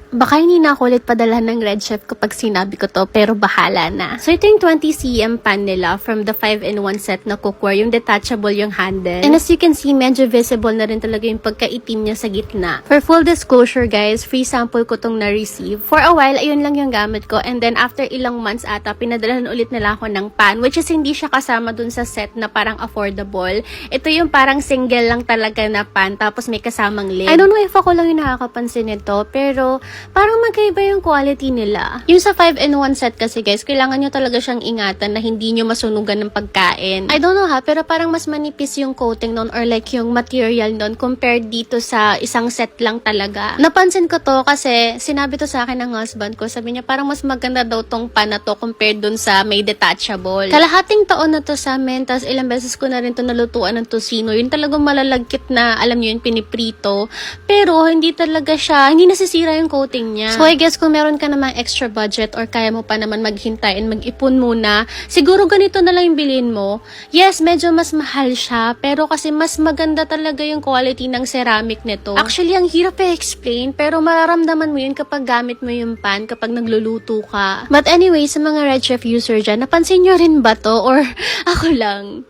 Baka hindi na ako ulit padala ng Red Chef kapag sinabi ko to, pero bahala na. So ito yung 20cm pan nila from the 5-in-1 set na cookware, yung detachable yung handle. And as you can see, medyo visible na rin talaga yung pagkaitim niya sa gitna. For full disclosure guys, free sample ko tong na-receive. For a while, ayun lang yung gamit ko, and then after ilang months ata, pinadalahan ulit nila ako ng pan, which is hindi siya kasama dun sa set na parang affordable. Ito yung parang single lang talaga na pan, tapos may kasamang lid. I don't know if ako lang yung nakakapansin nito, pero parang magkaiba yung quality nila. Yung sa 5-in-1 set kasi guys, kailangan nyo talaga siyang ingatan na hindi nyo masunugan ng pagkain. I don't know ha, pero parang mas manipis yung coating nun or like yung material nun compared dito sa isang set lang talaga. Napansin ko to kasi sinabi to sa akin ng husband ko. Sabi niya parang mas maganda daw tong pan na to compared dun sa may detachable. Kalahating taon na to sa amin, tas ilang beses ko na rin to nalutuan ng tocino. Yun talagang malalagkit na, alam nyo yun, piniprito. Pero hindi talaga siya, hindi nasisira yung coating niya. So I guess kung meron ka namang extra budget or kaya mo pa naman maghintay and mag-ipon muna, siguro ganito na lang yung bilhin mo. Yes, medyo mas mahal siya, pero kasi mas maganda talaga yung quality ng ceramic nito. Actually, ang hirap i-explain, pero mararamdaman mo yun kapag gamit mo yung pan, kapag nagluluto ka. But anyway, sa mga Red Chef user dyan, napansin nyo rin ba to? Or ako lang?